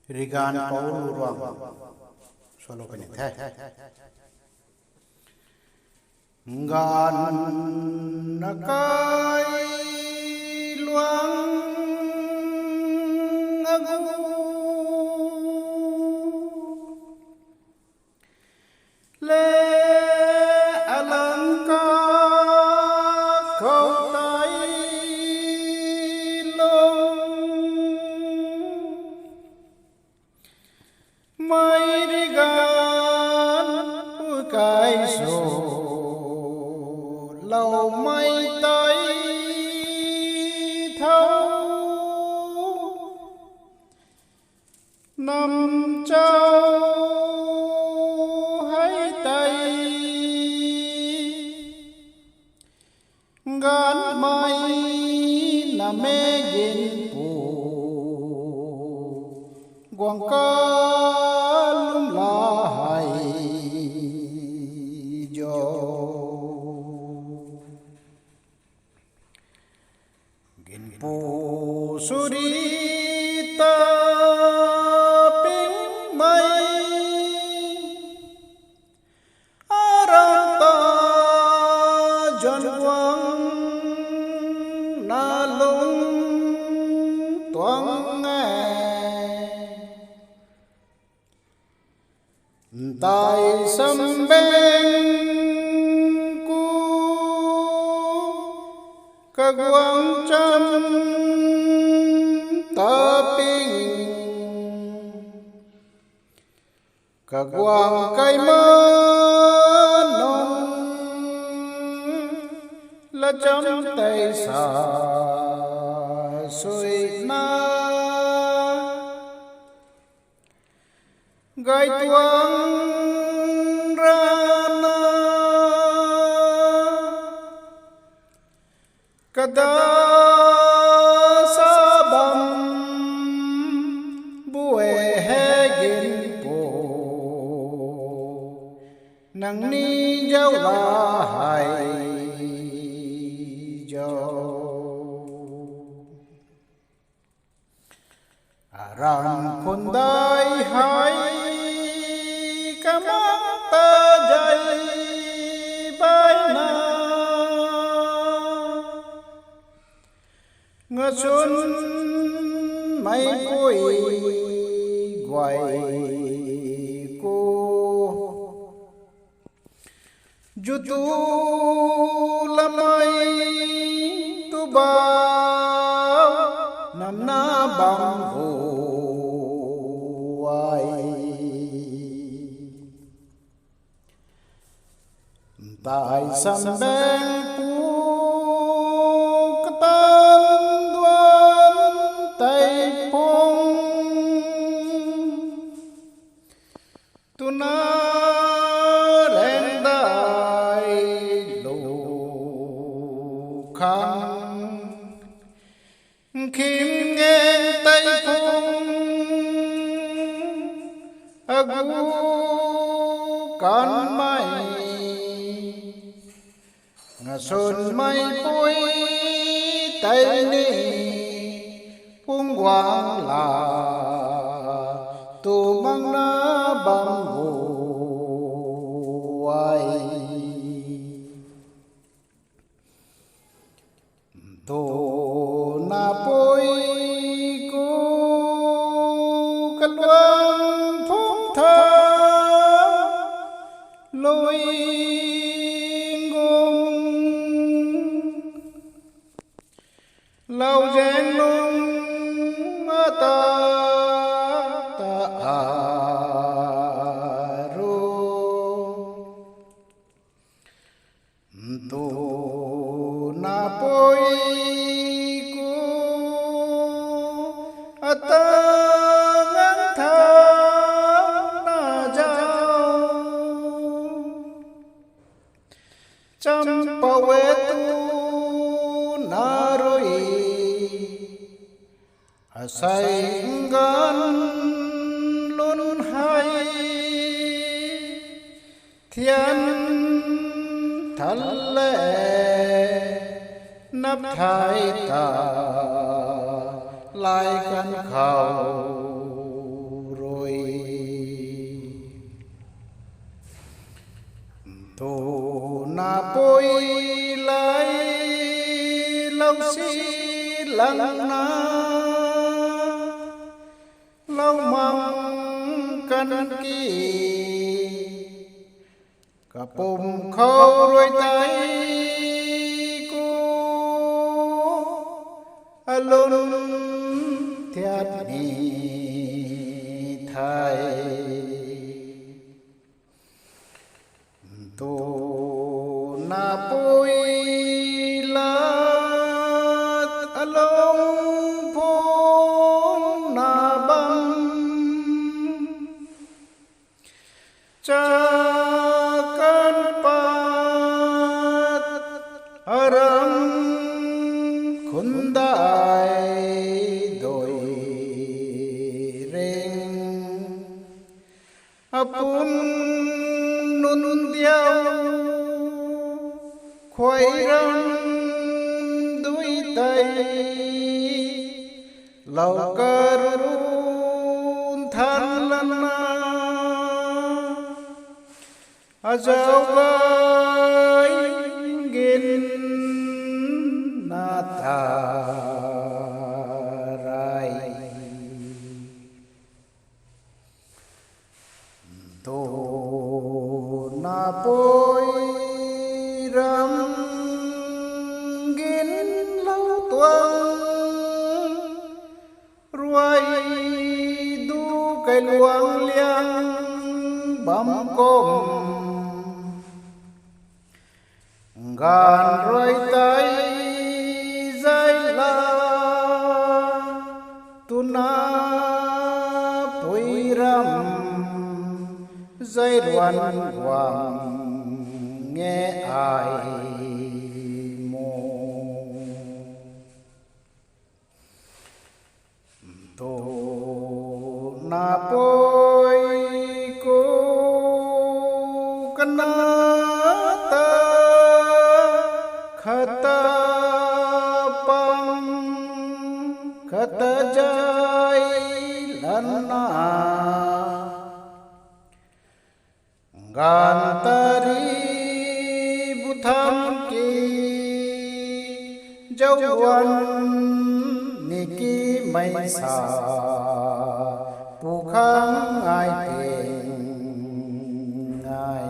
Rigan Paul Ruang solo penithe ngan nakai luang agu le alangka khâu tay long mai đi gan cái số lâu mai tay thâu nằm trao hai tay gan mai là mê ghiền phù quảng ca lung la hai jo ghiền phù surita ping mai aram ta jon quang na lung toang tại sâm bên cu các quang trăm ta ping các quang cây mơ nông là trăm tay xa xuôi na gai tuang rana kada sabam bue hegin po nang ni jau la hai jo aram khôn dai hai ta dạy bài na ngơ xuân mấy cuối quay cô dù tu là mấy tu bao nằm na bằng hồ tại sân bên pu tan đoan tây phong tu na đen đại lù khăn kim nghe tây phong agu con mày xuân mai cuối tây ni phung quang là tu mang na bằng hồ ai tu na poi ku căn quang phúc tha lôi lâu giang lung ta ta ru tu na poi ku ta ngang tha na giao chăm bảo vệ tu na rồi say gan luôn hay thiên thân lệ nắp thái ta lại căn khẩu thù na bôi lại lâu xí lăng na lâu mong căn kỳ cả bùm khâu đôi tay cô alun thiệt ni thay tu na bôi la along phong na băng cha kan pat aram khundai doi reng apun nun diao khoai răng đuôi tay lau karun than lana azau gai gin na tarai to na poi ram gin lau tuang ruai du kai luang liang bam kom gan roi tay dai la tu na poi ram dai ruan quang nghe ai mô tô na bôi cô cana ta khata pang khata jai lana gan tari butham ki jauwan niki mai sa pu khang ai